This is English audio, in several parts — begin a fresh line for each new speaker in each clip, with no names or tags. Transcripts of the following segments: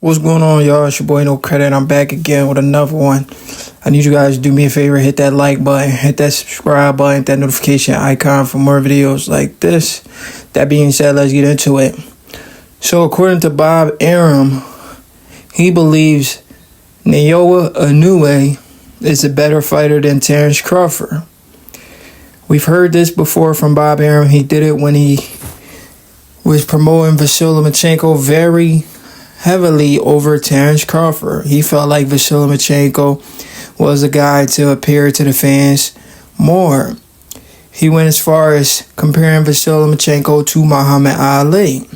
What's going on, y'all? It's your boy No Credit. I'm back again with another one. I need you guys to do me a favor, hit that like button, hit that subscribe button, hit that notification icon for more videos like this. That being said, let's get into it. So according to Bob Arum, he believes Naoya Inoue is a better fighter than Terence Crawford. We've heard this before from Bob Arum. He did it when he was promoting Vasily Lomachenko very heavily over Terence Crawford. He felt like Vasily Lomachenko was a guy to appear to the fans more. He went as far as comparing Vasily Lomachenko to Muhammad Ali.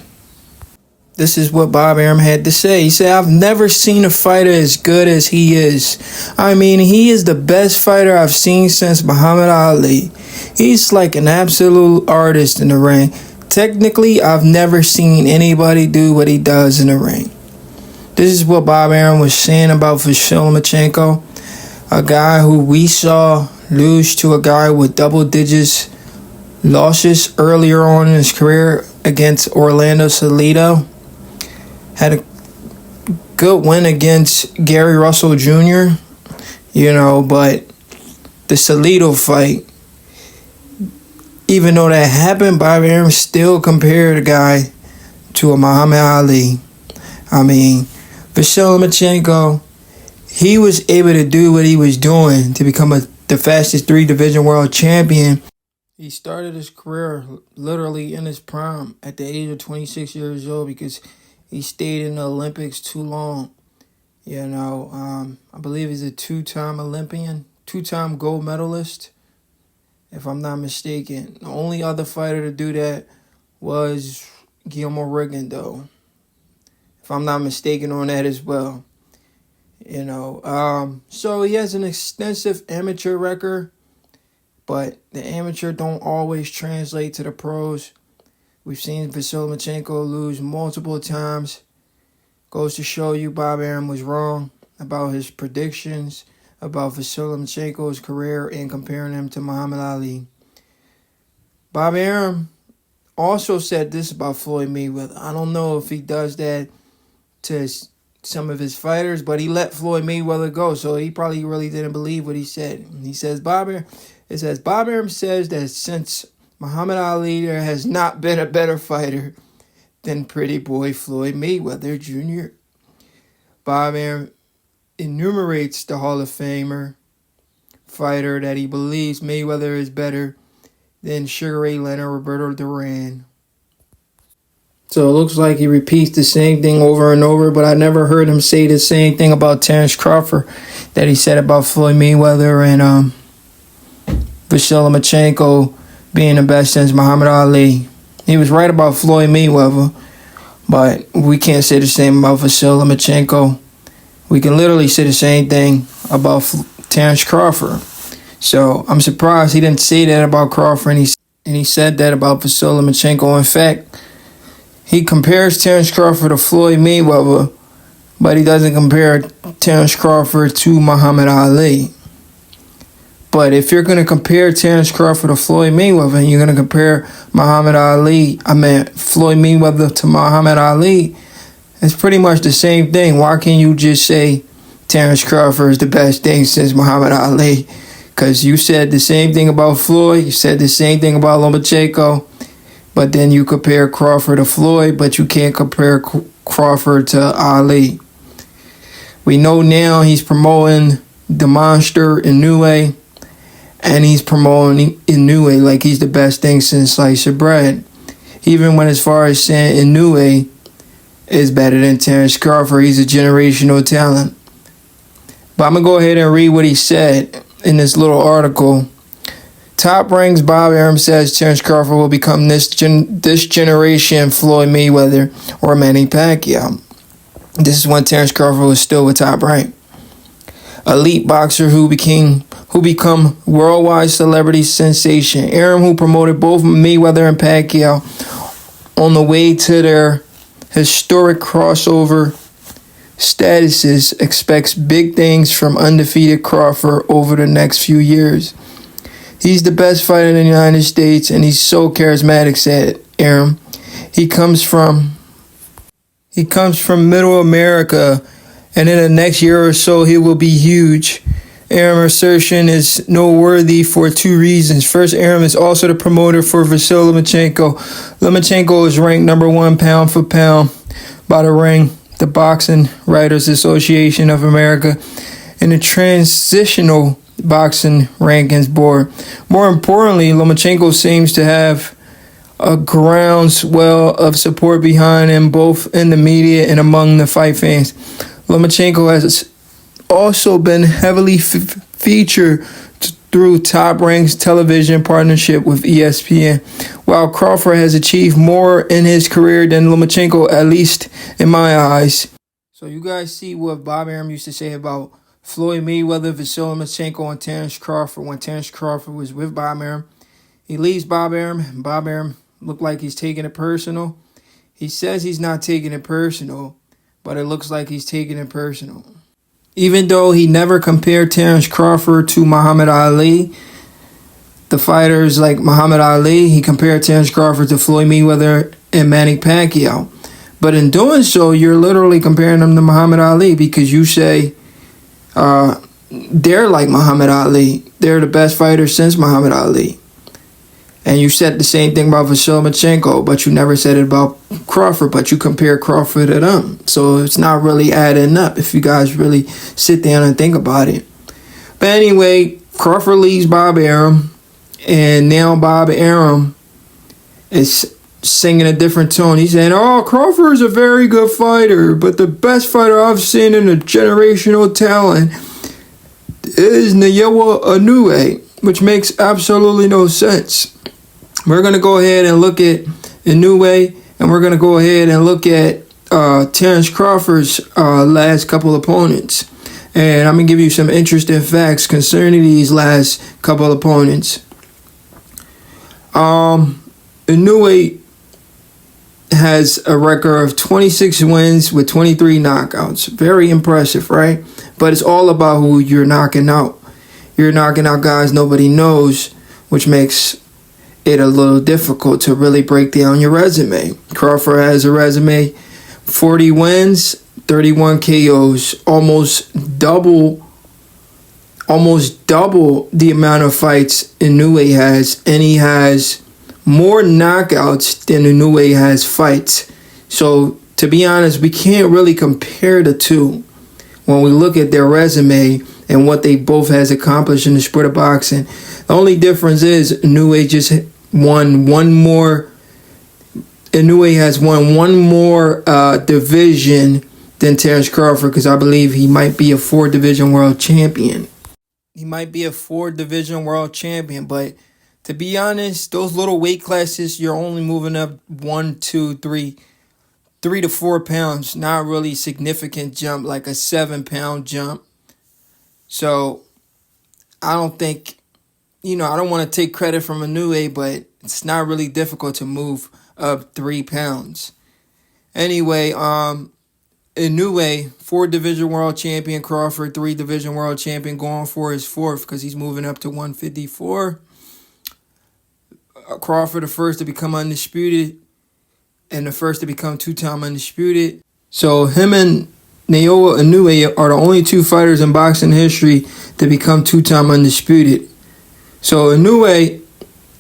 This is what Bob Arum had to say. He said, "I've never seen a fighter as good as he is. I mean, he is the best fighter I've seen since Muhammad Ali. He's like an absolute artist in the ring. Technically, I've never seen anybody do what he does in the ring." This is what Bob Arum was saying about Vasily Lomachenko, a guy who we saw lose to a guy with double digits losses earlier on in his career against Orlando Salido. Had a good win against Gary Russell Jr., but the Salido fight, even though that happened, Bob Arum still compared the guy to a Muhammad Ali. I mean, Vasily Lomachenko, he was able to do what he was doing to become the fastest 3-division world champion. He started his career literally in his prime at the age of 26 years old because he stayed in the Olympics too long. I believe he's a 2-time Olympian, 2-time gold medalist, if I'm not mistaken. The only other fighter to do that was Guillermo Rigondeaux, if I'm not mistaken on that as well. So he has an extensive amateur record, but the amateur don't always translate to the pros. We've seen Vasily Lomachenko lose multiple times. Goes to show you Bob Arum was wrong about his predictions about Vasily Lomachenko's career and comparing him to Muhammad Ali. Bob Arum also said this about Floyd Mayweather. I don't know if he does that to some of his fighters, but he let Floyd Mayweather go, so he probably really didn't believe what he said. He says, Bob Arum says that since Muhammad Ali, there has not been a better fighter than pretty boy Floyd Mayweather Jr. Bob Arum enumerates the Hall of Famer fighter that he believes Mayweather is better than Sugar Ray Leonard, Roberto Duran. So it looks like he repeats the same thing over and over, but I never heard him say the same thing about Terence Crawford that he said about Floyd Mayweather and Vasily Lomachenko being the best since Muhammad Ali. He was right about Floyd Mayweather, but we can't say the same about Vasily Lomachenko. We can literally say the same thing about Terence Crawford. So I'm surprised he didn't say that about Crawford, and he said that about Vasily Lomachenko. In fact, he compares Terence Crawford to Floyd Mayweather, but he doesn't compare Terence Crawford to Muhammad Ali. But if you're going to compare Terence Crawford to Floyd Mayweather and you're going to compare Floyd Mayweather to Muhammad Ali, it's pretty much the same thing. Why can't you just say Terence Crawford is the best thing since Muhammad Ali? Because you said the same thing about Floyd, you said the same thing about Lomachenko, but then you compare Crawford to Floyd, but you can't compare Crawford to Ali. We know now he's promoting the monster Inoue, and he's promoting Inoue like he's the best thing since sliced bread. He even went as far as saying Inoue is better than Terence Crawford. He's a generational talent. But I'm going to go ahead and read what he said in this little article. Top Ranks Bob Arum says Terence Crawford will become this generation Floyd Mayweather or Manny Pacquiao. This is when Terence Crawford was still with Top Rank. Elite boxer who become worldwide celebrity sensation. Arum, who promoted both Mayweather and Pacquiao on the way to their historic crossover statuses, expects big things from undefeated Crawford over the next few years. He's the best fighter in the United States, and he's so charismatic, said Arum. He comes from He comes from Middle America, and in the next year or so, he will be huge. Arum assertion is noteworthy for two reasons. First, Arum is also the promoter for Vasily Lomachenko. Lomachenko is ranked number 1 pound for pound by the Ring, the Boxing Writers Association of America, and the Transitional Boxing Rankings Board. More importantly, Lomachenko seems to have a groundswell of support behind him, both in the media and among the fight fans. Lomachenko has also been heavily featured through Top Rank's television partnership with ESPN. While Crawford has achieved more in his career than Lomachenko, at least in my eyes. So you guys see what Bob Arum used to say about Floyd Mayweather, Vasily Lomachenko, and Terence Crawford when Terence Crawford was with Bob Arum. He leaves Bob Arum, and Bob Arum looked like he's taking it personal. He says he's not taking it personal, but it looks like he's taking it personal. Even though he never compared Terence Crawford to Muhammad Ali, the fighters like Muhammad Ali, he compared Terence Crawford to Floyd Mayweather and Manny Pacquiao. But in doing so, you're literally comparing them to Muhammad Ali because you say they're like Muhammad Ali. They're the best fighter since Muhammad Ali. And you said the same thing about Vasily Lomachenko, but you never said it about Crawford, but you compare Crawford to them. So it's not really adding up if you guys really sit down and think about it. But anyway, Crawford leaves Bob Arum, and now Bob Arum is singing a different tone. He's saying, oh, Crawford is a very good fighter, but the best fighter I've seen in a generational talent is Naoya Inoue, which makes absolutely no sense. We're going to go ahead and look at Inoue, and we're going to go ahead and look at Terence Crawford's last couple opponents. And I'm going to give you some interesting facts concerning these last couple opponents. Inoue has a record of 26 wins with 23 knockouts. Very impressive, right? But it's all about who you're knocking out. You're knocking out guys nobody knows, which makes it a little difficult to really break down your resume. Crawford has a resume, 40 wins, 31 KOs, almost double the amount of fights Inoue has, and he has more knockouts than Inoue has fights. So to be honest, we can't really compare the two when we look at their resume and what they both has accomplished in the sport of boxing. The only difference is Inoue just won one more. Inoue has won one more division than Terence Crawford, because I believe he might be a 4-division world champion. He might be a 4-division world champion, but to be honest, those little weight classes, you're only moving up 1, 2, 3 to 4 pounds. Not really significant jump, like a 7-pound jump. So I don't think, I don't want to take credit from Inoue, but it's not really difficult to move up 3 pounds. Anyway, Inoue, 4-division world champion. Crawford, 3-division world champion, going for his 4th because he's moving up to 154. Crawford, the first to become undisputed, and the first to become 2-time undisputed. So him and Naoya Inoue are the only 2 fighters in boxing history to become 2-time undisputed. So Inoue,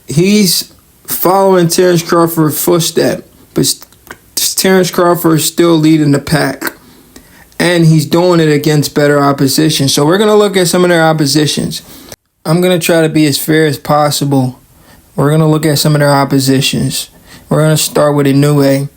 he's following Terence Crawford's footstep, but Terence Crawford is still leading the pack, and he's doing it against better opposition. So we're going to look at some of their oppositions. I'm going to try to be as fair as possible. We're going to look at some of their oppositions. We're going to start with Inoue.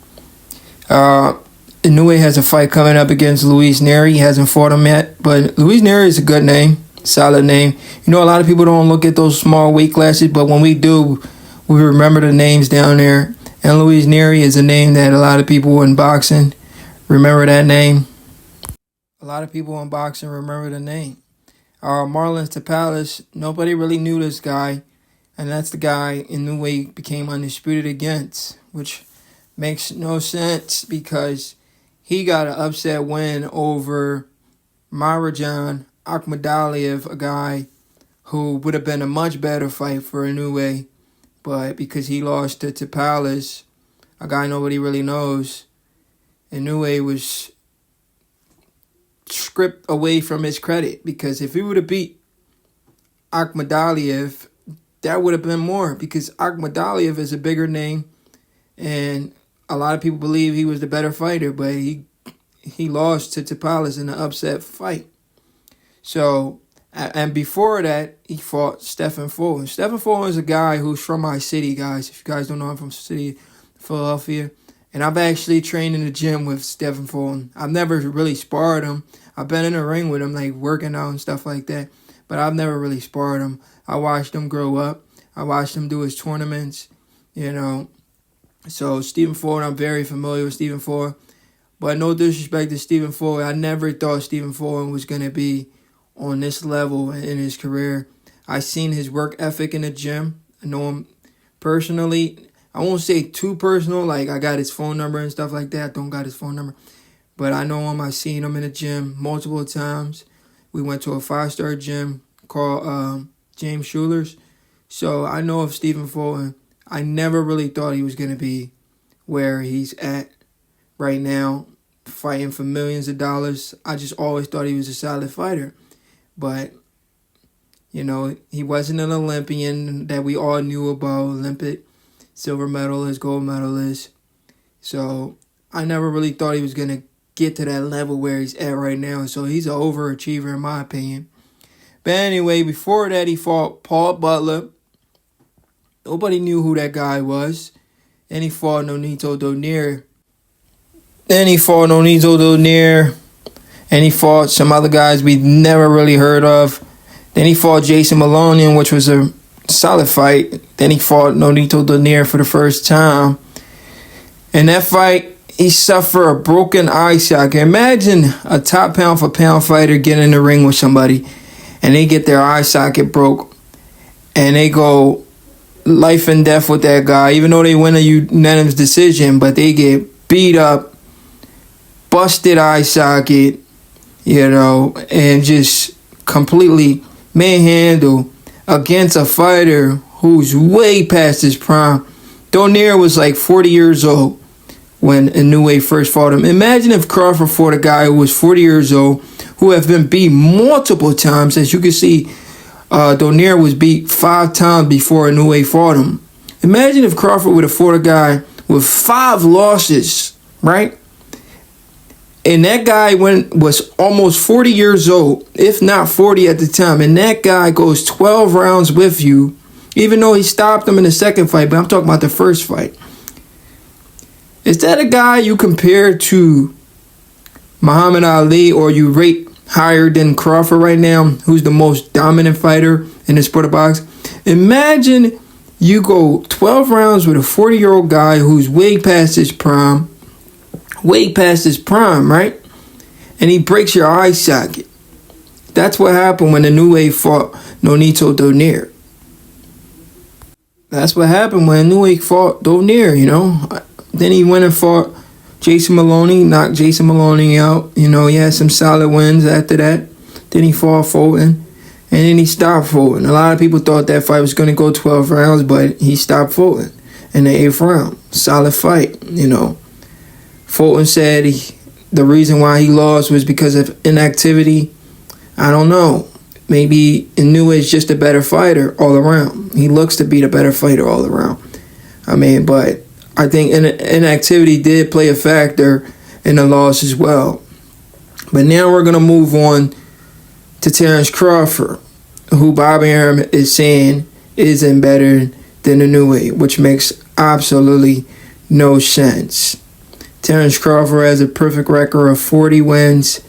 Inoue has a fight coming up against Luis Neri. He hasn't fought him yet, but Luis Neri is a good name, solid name. A lot of people don't look at those small weight classes, but when we do, we remember the names down there. And Luis Neri is a name that a lot of people in boxing remember that name. A lot of people in boxing remember the name. Marlon Tapales, nobody really knew this guy. And that's the guy Inoue became undisputed against, which makes no sense because he got an upset win over Marajan Akhmadaliev, a guy who would have been a much better fight for Inoue. But because he lost to Tapales, a guy nobody really knows, Inoue was stripped away from his credit, because if he would have beat Akhmadaliev, that would have been more, because Akhmadaliev is a bigger name, and a lot of people believe he was the better fighter, but he lost to Tapales in an upset fight. So, and before that, he fought Stephen Fulton. Stephen Fulton is a guy who's from my city, guys. If you guys don't know, I'm from the city of Philadelphia. And I've actually trained in the gym with Stephen Fulton. I've never really sparred him. I've been in the ring with him, like working out and stuff like that. But I've never really sparred him. I watched him grow up. I watched him do his tournaments, you know. So Stephen Fulton, I'm very familiar with Stephen Fulton. But no disrespect to Stephen Fulton, I never thought Stephen Fulton was going to be on this level in his career. I seen his work ethic in the gym. I know him personally. I won't say too personal, like I got his phone number and stuff like that. I don't got his phone number. But I know him. I seen him in the gym multiple times. We went to a 5-star gym called James Schuler's. So I know of Stephen Fulton. I never really thought he was going to be where he's at right now, fighting for millions of dollars. I just always thought he was a solid fighter. But, you know, he wasn't an Olympian that we all knew about, Olympic silver medalist, gold medalist. So I never really thought he was going to get to that level where he's at right now. So he's an overachiever in my opinion. But anyway, before that, he fought Paul Butler. Nobody knew who that guy was. Then he fought Nonito Donaire. And he fought some other guys we never really heard of. Then he fought Jason Malonian, which was a solid fight. Then he fought Nonito Donaire for the first time. In that fight, he suffered a broken eye socket. Imagine a top pound for pound fighter getting in the ring with somebody and they get their eye socket broke and they go life and death with that guy, even though they win a unanimous decision, but they get beat up, busted eye socket, you know, and just completely manhandled against a fighter who's way past his prime. Donaire was like 40 years old when Inoue first fought him. Imagine if Crawford fought a guy who was 40 years old, who have been beat multiple times. As you can see, Donaire was beat 5 times before Inoue fought him. Imagine if Crawford would have fought a guy with 5 losses, right? And that guy was almost 40 years old, if not 40 at the time. And that guy goes 12 rounds with you, even though he stopped him in the second fight. But I'm talking about the first fight. Is that a guy you compare to Muhammad Ali, or you rate higher than Crawford right now, who's the most dominant fighter in the sport of boxing? Imagine you go 12 rounds with a 40-year-old guy who's way past his prime, right? And he breaks your eye socket. That's what happened when Inoue fought Nonito Donaire. That's what happened when Inoue fought Donaire, you know. Then he went and fought Jason Maloney, knocked Jason Maloney out. You know, he had some solid wins after that. Then he fought Fulton, and then he stopped Fulton. A lot of people thought that fight was going to go 12 rounds, but he stopped Fulton in the 8th round. Solid fight, you know. Fulton said the reason why he lost was because of inactivity. I don't know. Maybe Inoue is just a better fighter all around. He looks to be the better fighter all around. I mean, but I think inactivity did play a factor in the loss as well. But now we're going to move on to Terence Crawford, who Bob Arum is saying isn't better than Inoue, which makes absolutely no sense. Terence Crawford has a perfect record of 40 wins,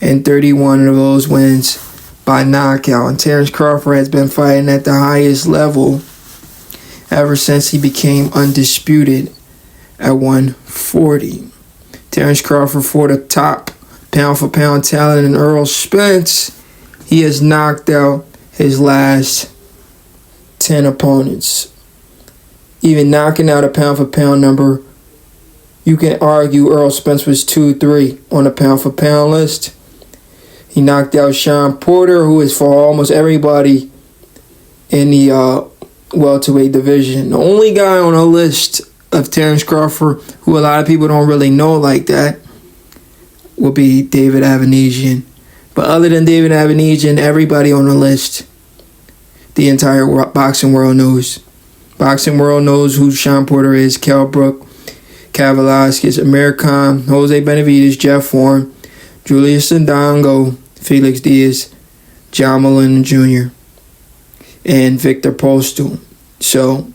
and 31 of those wins by knockout. And Terence Crawford has been fighting at the highest level ever since he became undisputed at 140. Terence Crawford fought a top pound-for-pound talent in Errol Spence. He has knocked out his last 10 opponents. Even knocking out a pound-for-pound number, you can argue Errol Spence was 2-3 on the pound-for-pound list. He knocked out Sean Porter, who is for almost everybody in the welterweight division. The only guy on the list of Terence Crawford who a lot of people don't really know like that will be David Avanesian. But other than David Avanesian, everybody on the list, the entire boxing world knows. Boxing world knows who Sean Porter is, Kell Brook, Cav Velasquez, Amir Khan, Jose Benavidez, Jeff Horn, Julius Indongo, Felix Diaz, John Molina Jr., and Victor Postol. So,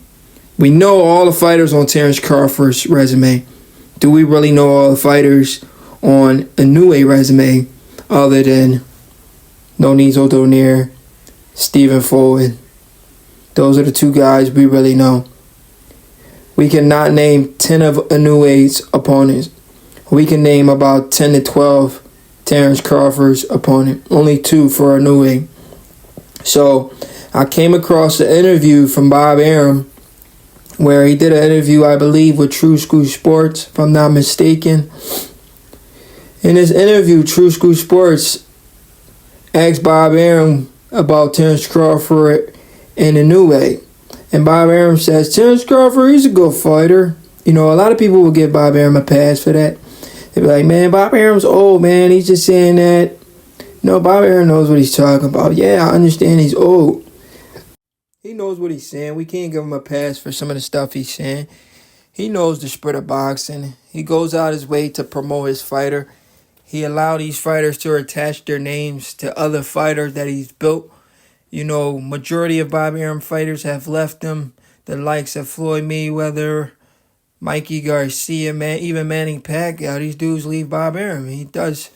we know all the fighters on Terence Crawford's resume. Do we really know all the fighters on Inoue resume other than Nonizo Donaire, Stephen Fulton? Those are the two guys we really know. We cannot name 10 of Inoue's opponents. We can name about 10 to 12 Terence Crawford's opponent. Only 2 for Inoue. So, I came across an interview from Bob Arum where he did an interview, I believe, with True School Sports, if I'm not mistaken. In his interview, True School Sports asked Bob Arum about Terence Crawford and Inoue. And Bob Arum says, Terence Crawford, he's a good fighter. You know, a lot of people will give Bob Arum a pass for that. They'll be like, man, Bob Arum's old, man. He's just saying that. No, Bob Arum knows what he's talking about. Yeah, I understand he's old. He knows what he's saying. We can't give him a pass for some of the stuff he's saying. He knows the spread of boxing. He goes out his way to promote his fighter. He allowed these fighters to attach their names to other fighters that he's built. You know, majority of Bob Arum fighters have left him. The likes of Floyd Mayweather, Mikey Garcia, even Manny Pacquiao. These dudes leave Bob Arum. He does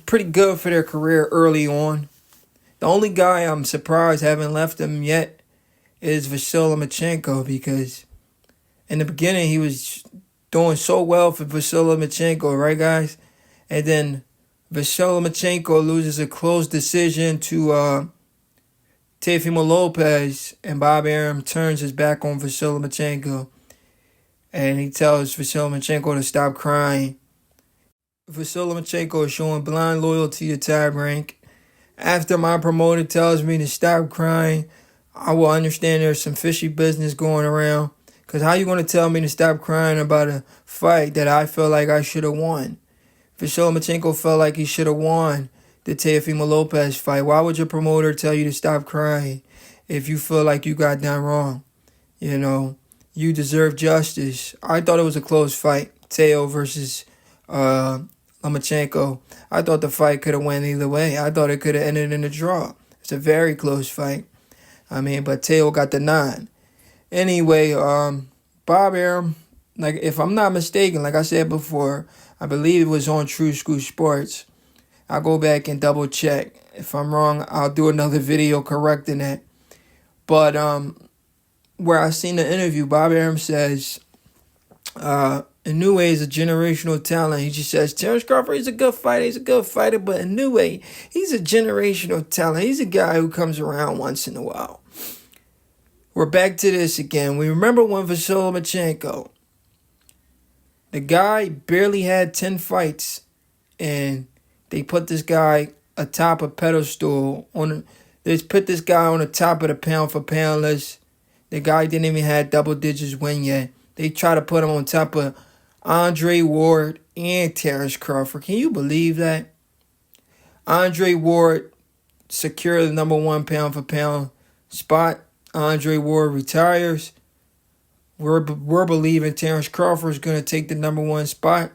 pretty good for their career early on. The only guy I'm surprised haven't left him yet is Vasily Lomachenko, because in the beginning he was doing so well for Vasily Lomachenko, right, guys? And then Vasily Lomachenko loses a close decision to Teofimo Lopez, and Bob Arum turns his back on Vasily Lomachenko, and he tells Vasily Lomachenko to stop crying. Vasily Lomachenko is showing blind loyalty to Top Rank. After my promoter tells me to stop crying, I will understand there's some fishy business going around. Because how you going to tell me to stop crying about a fight that I feel like I should have won? Vasily Lomachenko felt like he should have won the Teofimo Lopez fight. Why would your promoter tell you to stop crying if you feel like you got done wrong? You know, you deserve justice. I thought it was a close fight. Teo versus Lomachenko. I thought the fight could have went either way. I thought it could have ended in a draw. It's a very close fight. I mean, but Teo got the 9. Anyway, Bob Arum, like, if I'm not mistaken, like I said before, I believe it was on True School Sports. I'll go back and double check. If I'm wrong, I'll do another video correcting that. But where I seen the interview, Bob Arum says Inoue is a generational talent. He just says Terence Crawford is a good fighter, but Inoue, he's a generational talent. He's a guy who comes around once in a while. We're back to this again. We remember when Vasily Lomachenko, the guy barely had 10 fights, and they put this guy atop a pedestal. They put this guy on the top of the pound for pound list. The guy didn't even have double digits win yet. They try to put him on top of Andre Ward and Terence Crawford. Can you believe that? Andre Ward secured the number 1 pound for pound spot. Andre Ward retires. We're believing Terence Crawford is going to take the number 1 spot.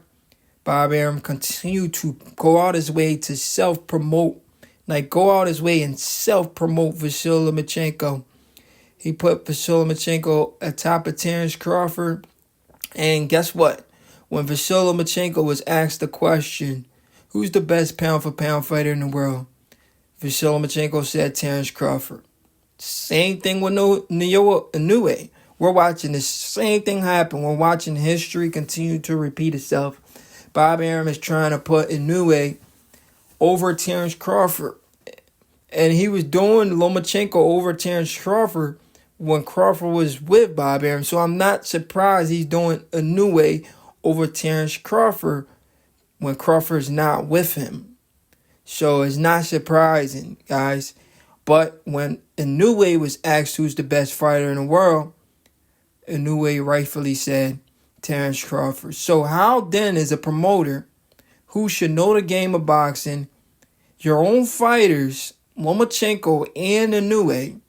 Bob Arum continued to go out his way to self-promote. Like, go out his way and self-promote Vasily Lomachenko. He put Vasily Lomachenko atop of Terence Crawford. And guess what? When Vasily Lomachenko was asked the question, who's the best pound-for-pound fighter in the world? Vasily Lomachenko said Terence Crawford. Same thing with Naoya Inoue. We're watching the same thing happen. We're watching history continue to repeat itself. Bob Arum is trying to put Inoue over Terence Crawford. And he was doing Lomachenko over Terence Crawford when Crawford was with Bob Arum. So I'm not surprised he's doing Inoue over Terence Crawford when Crawford's not with him. So it's not surprising, guys. But when Inoue was asked who's the best fighter in the world, Inoue rightfully said Terence Crawford. So how then is a promoter who should know the game of boxing, your own fighters, Lomachenko and Inoue,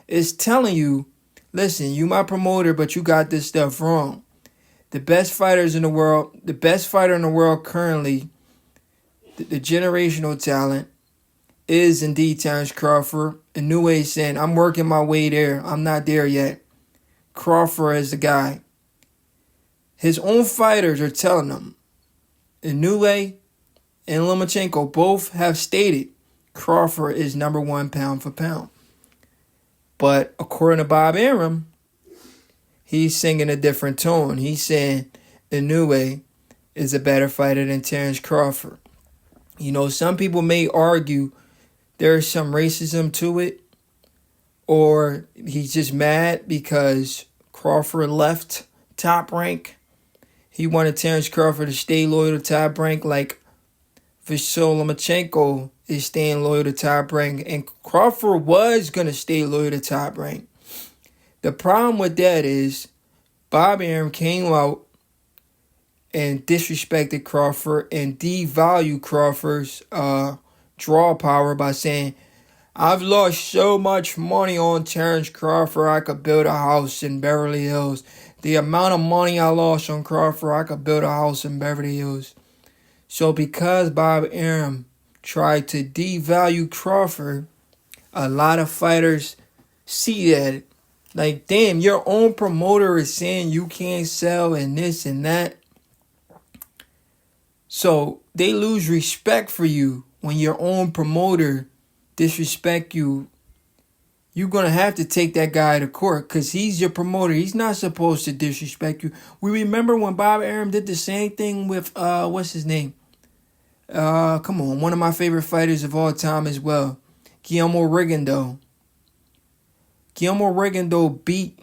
is telling you, listen, you my promoter, but you got this stuff wrong. The best fighters in the world, the best fighter in the world currently, the generational talent, is indeed Terence Crawford. Inoue is saying, I'm working my way there. I'm not there yet. Crawford is the guy. His own fighters are telling him. Inoue and Lomachenko both have stated Crawford is number one pound for pound. But according to Bob Arum, he's singing a different tone. He's saying Inoue is a better fighter than Terence Crawford. You know, some people may argue there's some racism to it, or he's just mad because Crawford left Top Rank. He wanted Terence Crawford to stay loyal to Top Rank like Vasyl Lomachenko is staying loyal to Top Rank. And Crawford was going to stay loyal to Top Rank. The problem with that is Bob Arum came out and disrespected Crawford and devalued Crawford's draw power by saying, I've lost so much money on Terence Crawford, I could build a house in Beverly Hills. The amount of money I lost on Crawford, I could build a house in Beverly Hills. So because Bob Arum tried to devalue Crawford, a lot of fighters see that. Like, damn, your own promoter is saying you can't sell and this and that. So they lose respect for you when your own promoter disrespect you. You're going to have to take that guy to court because he's your promoter. He's not supposed to disrespect you. We remember when Bob Arum did the same thing with, what's his name? Come on, one of my favorite fighters of all time as well, Guillermo Rigondeaux. Guillermo Rigondeaux beat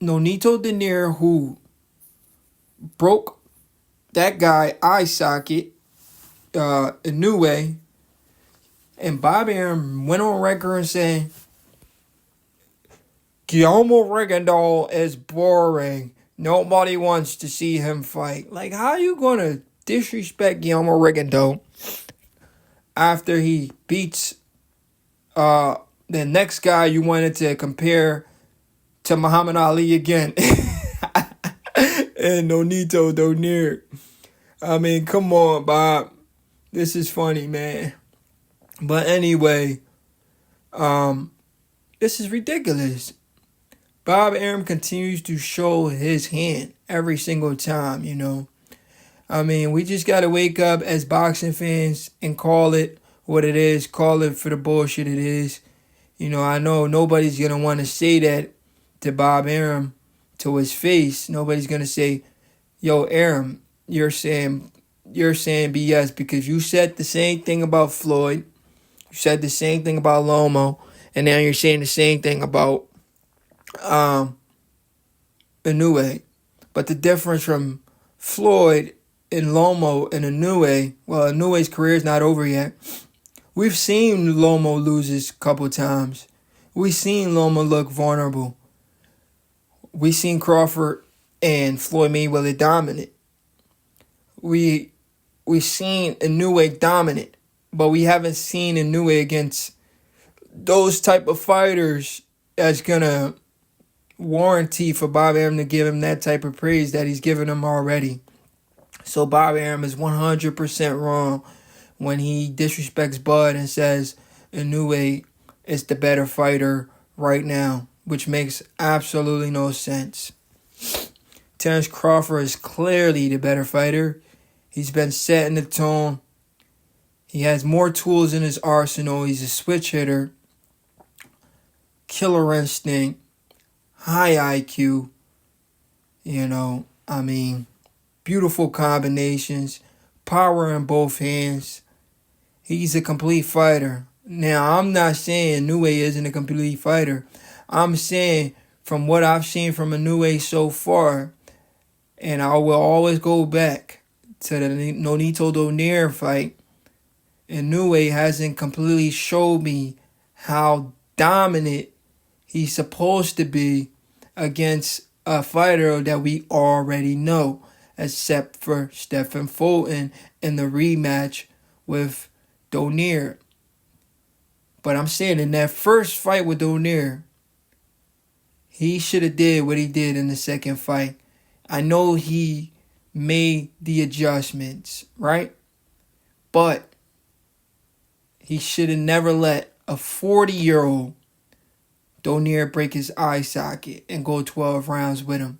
Nonito Donaire, who broke that guy eye socket, Inoue. And Bob Arum went on record and said, Guillermo Rigondeaux is boring. Nobody wants to see him fight. Like, how are you going to disrespect Guillermo Rigondeaux after he beats the next guy you wanted to compare to Muhammad Ali again? And Nonito Donaire. I mean, come on, Bob. This is funny, man. But anyway, this is ridiculous. Bob Arum continues to show his hand every single time, you know. I mean, we just got to wake up as boxing fans and call it what it is. Call it for the bullshit it is. You know, I know nobody's going to want to say that to Bob Arum to his face. Nobody's going to say, yo, Arum, you're saying BS because you said the same thing about Floyd. You said the same thing about Loma. And now you're saying the same thing about Inoue. But the difference from Floyd and Loma and Inoue, well, Inoue's career is not over yet. We've seen Loma lose a couple times. We've seen Loma look vulnerable. We've seen Crawford and Floyd Mayweather dominant. We've seen Inoue dominant, but we haven't seen Inoue against those type of fighters that's gonna warranty for Bob Arum to give him that type of praise that he's given him already. So Bob Arum is 100% wrong when he disrespects Bud and says Inoue is the better fighter right now, which makes absolutely no sense. Terence Crawford is clearly the better fighter. He's been setting the tone. He has more tools in his arsenal. He's a switch hitter, killer instinct, high IQ. You know, I mean, beautiful combinations, power in both hands. He's a complete fighter. Now, I'm not saying Inoue isn't a complete fighter. I'm saying from what I've seen from Inoue so far, and I will always go back to the Nonito Donaire fight, Inoue hasn't completely showed me how dominant he's supposed to be against a fighter that we already know. except for Stephen Fulton in the rematch with Donaire. But I'm saying in that first fight with Donaire, he should have did what he did in the second fight. I know he made the adjustments, right? But he should have never let a 40-year-old Donaire break his eye socket and go 12 rounds with him.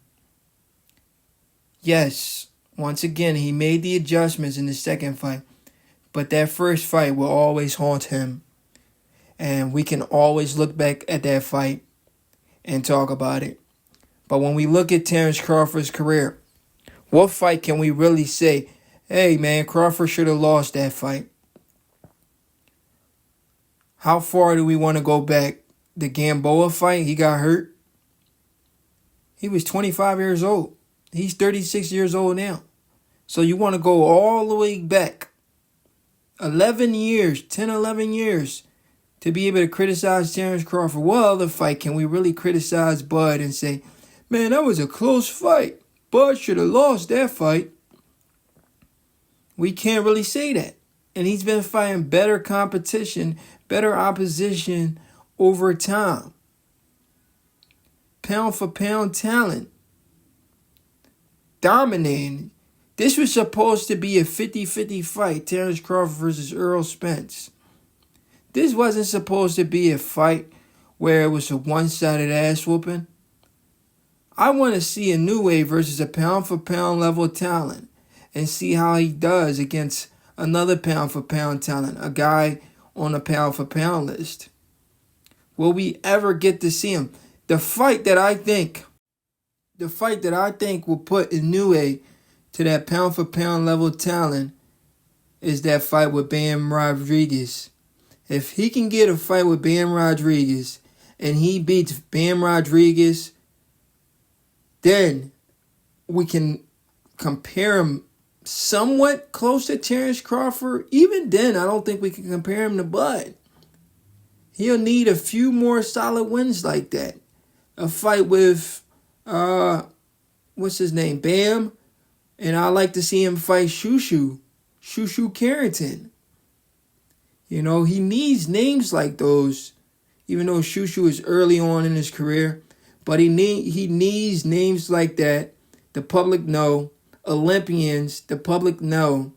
Yes, once again, he made the adjustments in the second fight, but that first fight will always haunt him. And we can always look back at that fight and talk about it. But when we look at Terence Crawford's career, what fight can we really say, hey man, Crawford should have lost that fight? How far do we want to go back? The Gamboa fight, he got hurt. He was 25 years old. He's 36 years old now. So you want to go all the way back 11 years, 10, 11 years to be able to criticize Terence Crawford. What other fight can we really criticize Bud and say, man, that was a close fight. Bud should have lost that fight. We can't really say that. And he's been fighting better competition, better opposition over time. Pound for pound talent. Dominating. This was supposed to be a 50-50 fight, Terence Crawford versus Errol Spence. This wasn't supposed to be a fight where it was a one-sided ass whooping. I want to see Inoue versus a pound-for-pound level talent and see how he does against another pound-for-pound talent, a guy on a pound-for-pound list. Will we ever get to see him? The fight that I think will put Inoue to that pound-for-pound level talent is that fight with Bam Rodriguez. If he can get a fight with Bam Rodriguez and he beats Bam Rodriguez, then we can compare him somewhat close to Terence Crawford. Even then, I don't think we can compare him to Bud. He'll need a few more solid wins like that. A fight with, what's his name, Bam. And I like to see him fight Shushu Carrington. You know, he needs names like those, even though Shushu is early on in his career. But he needs names like that. The public know. Olympians, the public know,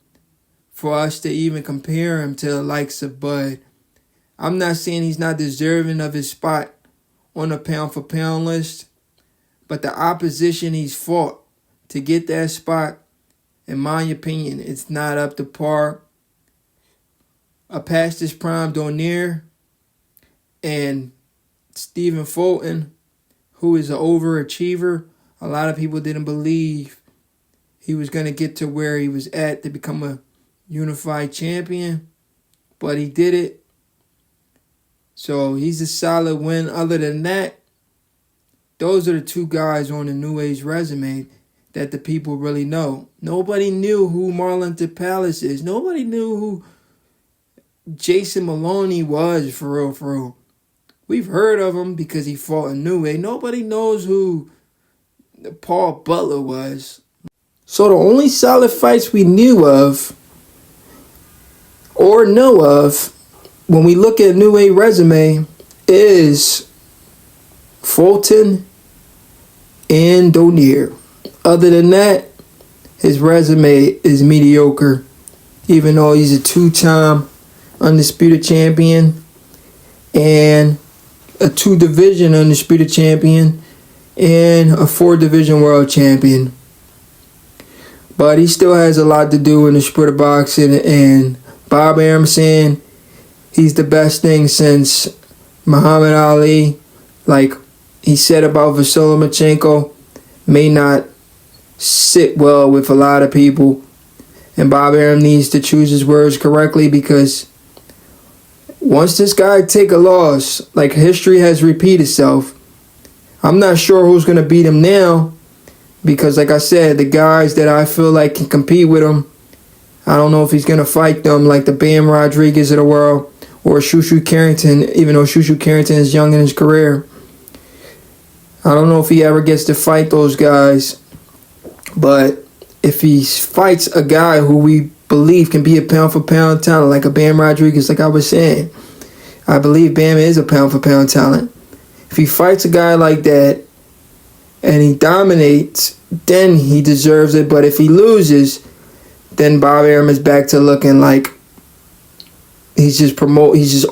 for us to even compare him to the likes of Bud. I'm not saying he's not deserving of his spot on the pound-for-pound list, but the opposition he's fought to get that spot, in my opinion, it's not up to par. A past his prime Donaire and Stephen Fulton, who is an overachiever. A lot of people didn't believe he was going to get to where he was at to become a unified champion, but he did it. So he's a solid win. Other than that, those are the two guys on Inoue's resume that the people really know. Nobody knew who Marlon Tapales is. Nobody knew who Jason Maloney was, for real. We've heard of him because he fought Inoue. Nobody knows who Paul Butler was. So the only solid fights we knew of or know of when we look at Inoue's resume is Fulton and Donaire. Other than that, his resume is mediocre, even though he's a two-time undisputed champion and a two-division undisputed champion and a four-division world champion. But he still has a lot to do in the sport of boxing, and Bob Arum saying he's the best thing since Muhammad Ali, like he said about Vasily Lomachenko, may not sit well with a lot of people. And Bob Arum needs to choose his words correctly, because once this guy take a loss, like history has repeated itself, I'm not sure who's going to beat him now, because like I said, the guys that I feel like can compete with him, I don't know if he's going to fight them like the Bam Rodriguez of the world or Shushu Carrington, even though Shushu Carrington is young in his career. I don't know if he ever gets to fight those guys, but if he fights a guy who we believe can be a pound-for-pound talent, like a Bam Rodriguez, like I was saying, I believe Bam is a pound-for-pound talent. If he fights a guy like that and he dominates, then he deserves it. But if he loses, then Bob Arum is back to looking like he's just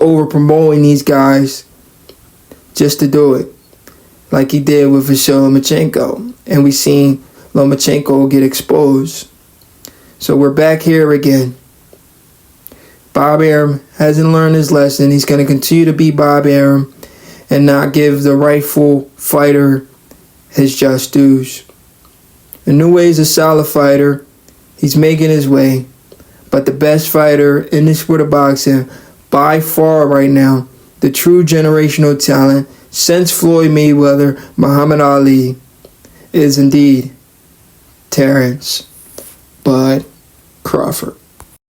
over promoting these guys just to do it, like he did with Vasily Lomachenko, and we seen Lomachenko get exposed. So we're back here again. Bob Arum hasn't learned his lesson. He's going to continue to be Bob Arum and not give the rightful fighter his just dues. Inoue is a solid fighter. He's making his way. But the best fighter in the sport of boxing, by far right now, the true generational talent since Floyd Mayweather, Muhammad Ali, is indeed Terence Bud Crawford.